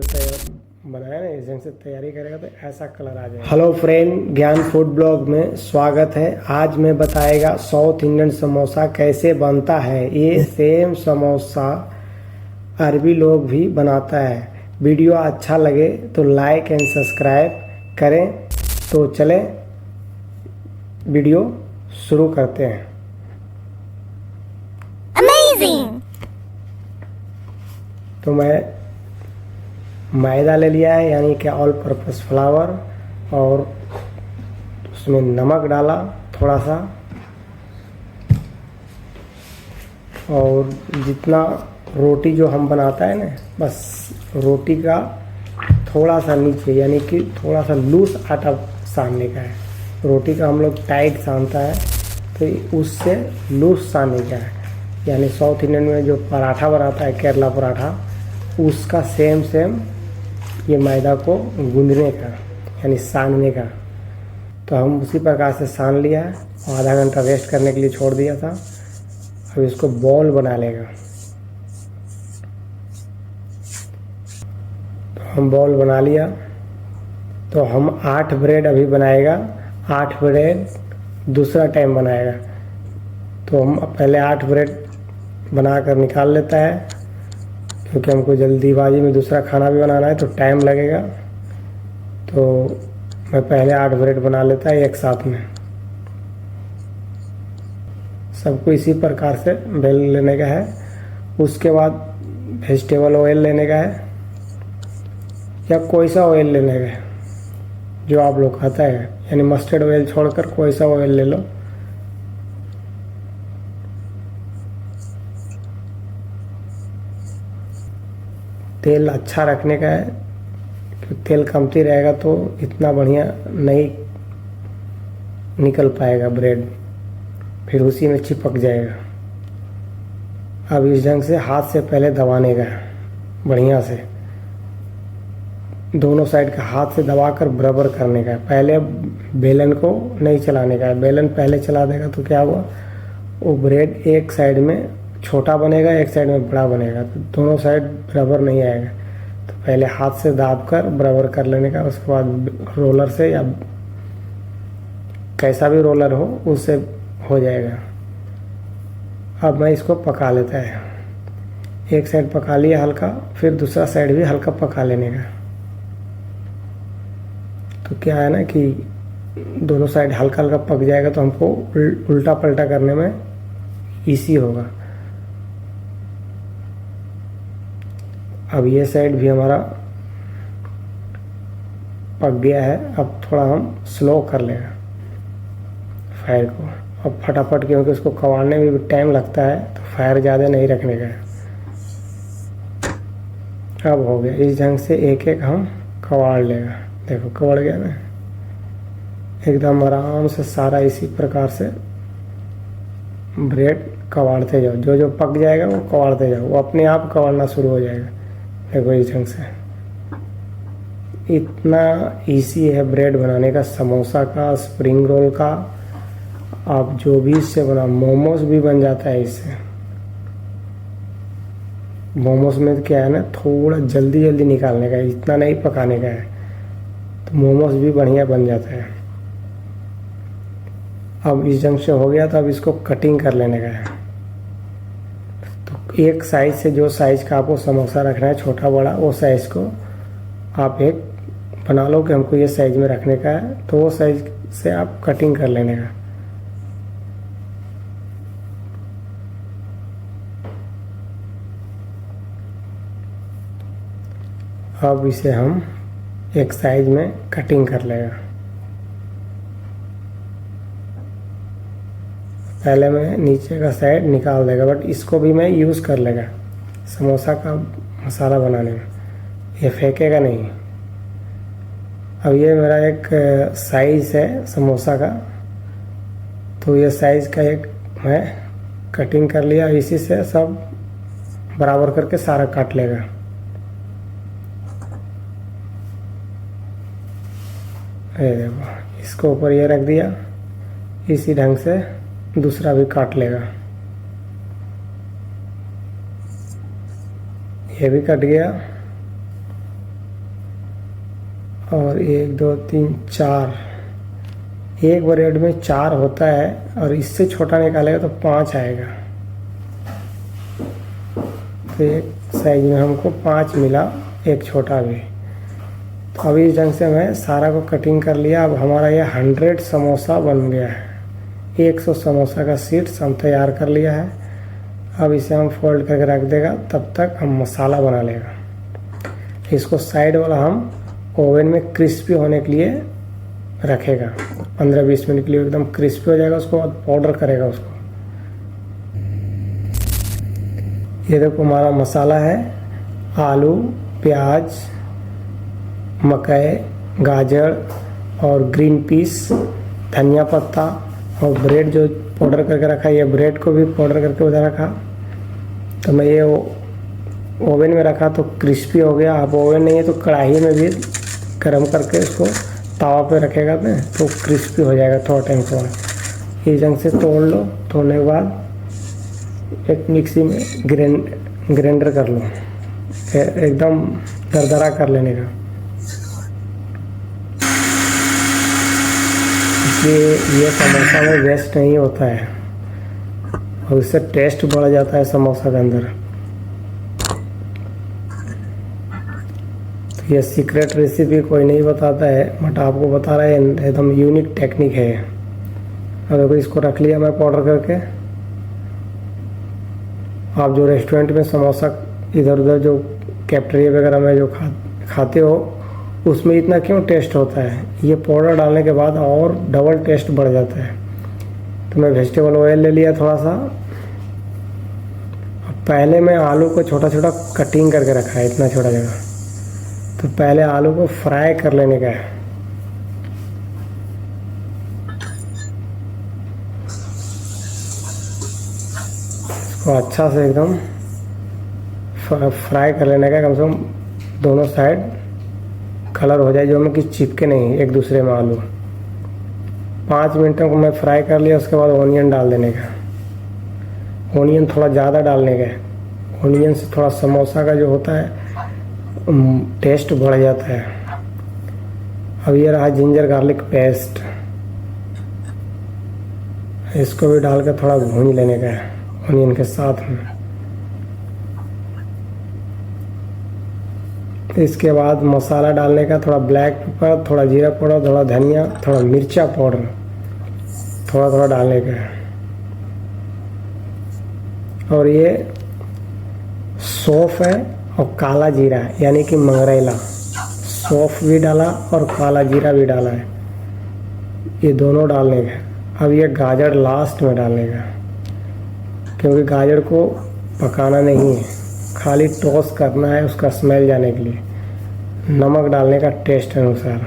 बनाया ना, इस ढंग से तैयारी करेगा तो ऐसा कलर आ जाएगा। हेलो फ्रेंड, ज्ञान फूड ब्लॉग में स्वागत है। आज मैं बताएगा साउथ इंडियन समोसा कैसे बनता है। ये सेम समोसा अरबी लोग भी बनाता है। वीडियो अच्छा लगे तो लाइक एंड सब्सक्राइब करें। तो चलें वीडियो शुरू करते हैं। Amazing! तो मैं मैदा ले लिया है, यानी कि ऑल पर्पस फ्लावर, और उसमें नमक डाला थोड़ा सा, और जितना रोटी जो हम बनाता है ना, बस रोटी का थोड़ा सा नीचे, यानी कि थोड़ा सा लूज आटा सानने का है। रोटी का हम लोग टाइट सानता है, तो उससे लूज सानने का है। यानी साउथ इंडियन में जो पराठा बनाता है, केरला पराठा, उसका सेम ये मैदा को गूंदने का, यानी सानने का। तो हम उसी प्रकार से सान लिया है और आधा घंटा रेस्ट करने के लिए छोड़ दिया था। अब इसको बॉल बना लेगा। तो हम बॉल बना लिया। तो हम 8 ब्रेड अभी बनाएगा, 8 ब्रेड दूसरा टाइम बनाएगा। तो हम पहले 8 ब्रेड बनाकर निकाल लेता है, क्योंकि हमको जल्दीबाजी में दूसरा खाना भी बनाना है तो टाइम लगेगा। तो मैं पहले 8 ब्रेड बना लेता है एक साथ में। सबको इसी प्रकार से बेल लेने का है। उसके बाद वेजिटेबल ऑयल लेने का है, या कोई सा ऑयल लेने का है जो आप लोग खाता है, यानी मस्टर्ड ऑयल छोड़कर कोई सा ऑयल ले लो। तेल अच्छा रखने का है, क्योंकि तेल कमती रहेगा तो इतना बढ़िया नहीं निकल पाएगा ब्रेड, फिर उसी में चिपक जाएगा। अब इस ढंग से हाथ से पहले दबाने का है, बढ़िया से दोनों साइड का हाथ से दबाकर बराबर करने का है। पहले बेलन को नहीं चलाने का है। बेलन पहले चला देगा तो क्या हुआ, वो ब्रेड एक साइड में छोटा बनेगा, एक साइड में बड़ा बनेगा, तो दोनों साइड बराबर नहीं आएगा। तो पहले हाथ से दाबकर बराबर कर लेने का। उसके बाद रोलर से, या कैसा भी रोलर हो, उससे हो जाएगा। अब मैं इसको पका लेता है। एक साइड पका लिया हल्का, फिर दूसरा साइड भी हल्का पका लेने का। तो क्या है ना कि दोनों साइड हल्का हल्का पक जाएगा, तो हमको उल्टा पलटा करने में इजी होगा। अब ये साइड भी हमारा पक गया है। अब थोड़ा हम स्लो कर लेगा फायर को। अब फटाफट, क्योंकि उसको कबाड़ने में भी टाइम लगता है, तो फायर ज़्यादा नहीं रखने का है। अब हो गया। इस ढंग से एक एक हम कबाड़ लेगा। देखो कबाड़ गया ना, एकदम आराम से सारा इसी प्रकार से ब्रेड कबाड़ते जाओ। जो जो पक जाएगा वो कबाड़ते जाओ, वो अपने आप कबाड़ना शुरू हो जाएगा। देखो इस ढंग से। इतना इजी है ब्रेड बनाने का, समोसा का, स्प्रिंग रोल का, आप जो भी इससे बना। मोमोज भी बन जाता है इससे। मोमोज में क्या है ना, थोड़ा जल्दी निकालने का है, इतना नहीं पकाने का है, तो मोमोज भी बढ़िया बन जाता है। अब इस ढंग से हो गया, तो अब इसको कटिंग कर लेने का है। तो एक साइज से, जो साइज का आपको समोसा रखना है, छोटा बड़ा, वो साइज को आप एक बना लो कि हमको ये साइज में रखने का है, तो वो साइज से आप कटिंग कर लेने का। अब इसे हम एक साइज में कटिंग कर लेगा। पहले मैं नीचे का साइड निकाल देगा, बट इसको भी मैं यूज़ कर लेगा समोसा का मसाला बनाने में, ये फेंकेगा नहीं। अब ये मेरा एक साइज है समोसा का, तो ये साइज का एक मैं कटिंग कर लिया। इसी से सब बराबर करके सारा काट लेगा। ये देखो, इसको ऊपर ये रख दिया, इसी ढंग से दूसरा भी काट लेगा। ये भी कट गया। और 1 2 3 4, एक ब्रेड में 4 होता है और इससे छोटा निकालेगा तो 5 आएगा। तो एक साइज में हमको 5 मिला, एक छोटा भी। तो अभी इस ढंग से मैं सारा को कटिंग कर लिया। अब हमारा ये 100 समोसा बन गया है। 100 समोसा का शीट्स हम तैयार कर लिया है। अब इसे हम फोल्ड करके रख देगा, तब तक हम मसाला बना लेगा। इसको साइड वाला हम ओवन में क्रिस्पी होने के लिए रखेगा। 15-20 मिनट के लिए एकदम क्रिस्पी हो जाएगा। उसको बाद पाउडर करेगा उसको। ये देखो हमारा मसाला है। आलू, प्याज, मकई, गाजर और ग्रीन पीस, धनिया पत्ता और ब्रेड जो पाउडर करके रखा है। ये ब्रेड को भी पाउडर करके उधर रखा। तो मैं ये ओवन में रखा तो क्रिस्पी हो गया। अब ओवन नहीं है तो कढ़ाई में भी गर्म करके इसको तावा पे रखेगा ना तो क्रिस्पी हो जाएगा थोड़ा टाइम के बाद। इस ढंग से तोड़ लो। तोड़ने के बाद एक मिक्सी में ग्राइंडर कर लो, एकदम दरदरा कर लेने का। ये समोसा में वेस्ट नहीं होता है और इससे टेस्ट बढ़ जाता है समोसा के अंदर। तो ये सीक्रेट रेसिपी कोई नहीं बताता है, बट आपको बता रहा है। एकदम यूनिक टेक्निक है। और देखो इसको रख लिया मैं पाउडर करके। आप जो रेस्टोरेंट में समोसा इधर उधर जो कैफेटेरिया वगैरह में जो खाते हो उसमें इतना क्यों टेस्ट होता है, ये पाउडर डालने के बाद और डबल टेस्ट बढ़ जाता है। तो मैं वेजिटेबल ऑयल ले लिया थोड़ा सा। पहले मैं आलू को छोटा छोटा कटिंग करके रखा है, इतना छोटा जगह। तो पहले आलू को फ्राई कर लेने का है। इसको अच्छा से एकदम फ्राई कर लेने का, कम से कम दोनों साइड कलर हो जाए, जो में कि चिपके नहीं एक दूसरे में आलू। 5 मिनटों को मैं फ्राई कर लिया। उसके बाद ऑनियन डाल देने का। ऑनियन थोड़ा ज़्यादा डालने का। ऑनियन से थोड़ा समोसा का जो होता है टेस्ट बढ़ जाता है। अब ये रहा जिंजर गार्लिक पेस्ट, इसको भी डाल कर थोड़ा भून लेने का है ऑनियन के साथ में। इसके बाद मसाला डालने का, थोड़ा ब्लैक पेपर, थोड़ा जीरा पाउडर, थोड़ा धनिया, थोड़ा मिर्चा पाउडर थोड़ा थोड़ा डालने का है। और ये सौंफ है और काला जीरा है, यानी कि मंगरेला। सौंफ भी डाला और काला जीरा भी डाला है, ये दोनों डालने का। अब ये गाजर लास्ट में डालने का, क्योंकि गाजर को पकाना नहीं है, खाली टॉस करना है उसका स्मेल जाने के लिए। नमक डालने का टेस्ट अनुसार।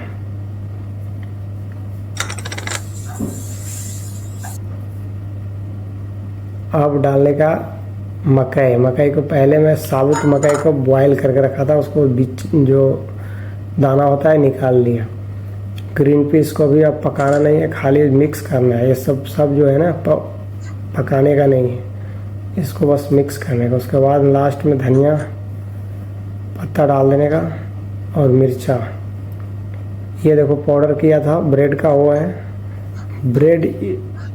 अब डालने का मकई को पहले मैं साबुत मकई को बॉईल करके रखा था, उसको बीच जो दाना होता है निकाल लिया। ग्रीन पीस को भी अब पकाना नहीं है, खाली मिक्स करना है। ये सब जो है ना पकाने का नहीं है, इसको बस मिक्स करने का। उसके बाद लास्ट में धनिया पत्ता डाल देने का और मिर्चा। ये देखो पाउडर किया था ब्रेड का, वो है। ब्रेड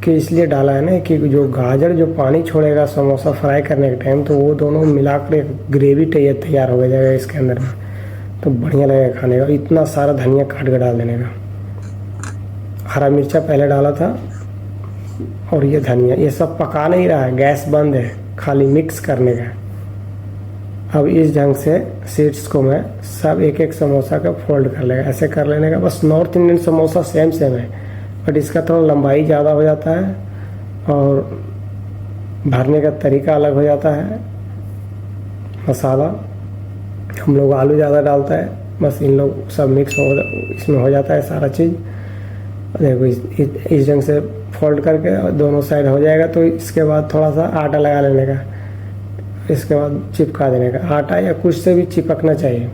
के इसलिए डाला है ना कि जो गाजर जो पानी छोड़ेगा समोसा फ्राई करने के टाइम, तो वो दोनों मिलाकर एक ग्रेवी तैयार हो जाएगा इसके अंदर में, तो बढ़िया लगेगा खाने का। इतना सारा धनिया काट के डाल देने का। हरा मिर्चा पहले डाला था और ये धनिया, ये सब पका नहीं रहा है, गैस बंद है, खाली मिक्स करने का। अब इस ढंग से सीड्स को मैं सब एक एक समोसा का फोल्ड कर लेगा, ऐसे कर लेने का। बस नॉर्थ इंडियन समोसा सेम है, बट इसका थोड़ा लंबाई ज़्यादा हो जाता है और भरने का तरीका अलग हो जाता है। मसाला हम लोग आलू ज़्यादा डालता है, बस इन लोग सब मिक्स इसमें हो जाता है सारा चीज़। देखो इस ढंग से फोल्ड करके दोनों साइड हो जाएगा। तो इसके बाद थोड़ा सा आटा लगा लेने का, इसके बाद चिपका देने का। आटा या कुछ से भी चिपकना चाहिए।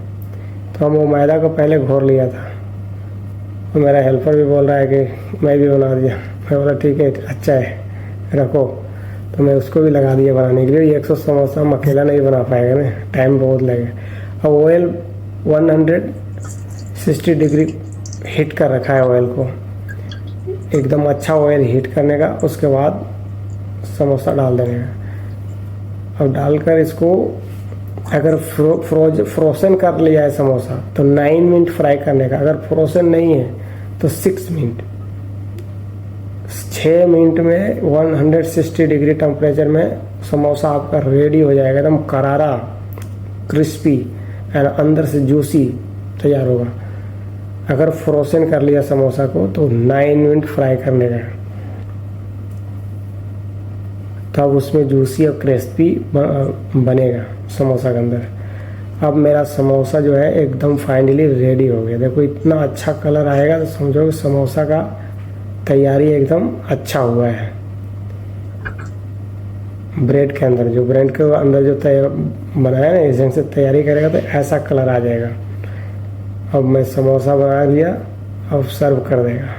तो हम वो मैदा को पहले घोर लिया था, तो मेरा हेल्पर भी बोल रहा है कि मैं भी बना दिया। मैं बोला ठीक है, अच्छा है, रखो। तो मैं उसको भी लगा दिया बनाने के लिए। 100 समोसा हम अकेला नहीं बना पाएगा ना, टाइम बहुत लगेगा। अब ऑयल 60 डिग्री हीट कर रखा है ऑयल को, एकदम अच्छा ऑयल हीट करने का। उसके बाद समोसा डाल देने का। अब डालकर इसको अगर फ्रोजन कर लिया है समोसा तो 9 मिनट फ्राई करने का, अगर फ्रोजन नहीं है तो 6 मिनट। 6 मिनट में 160 डिग्री टेम्परेचर में समोसा आपका रेडी हो जाएगा, एकदम करारा, क्रिस्पी और अंदर से जूसी तैयार होगा। अगर फ्रोजन कर लिया समोसा को तो 9 मिनट फ्राई करने का, तब उसमें जूसी और क्रिस्पी बनेगा समोसा के अंदर। अब मेरा समोसा जो है एकदम फाइनली रेडी हो गया। देखो इतना अच्छा कलर आएगा तो समझो कि समोसा का तैयारी एकदम अच्छा हुआ है। ब्रेड के अंदर जो बनाया ना, इस ढंग से तैयारी करेगा तो ऐसा कलर आ जाएगा। अब मैं समोसा बना लिया, अब सर्व कर देगा।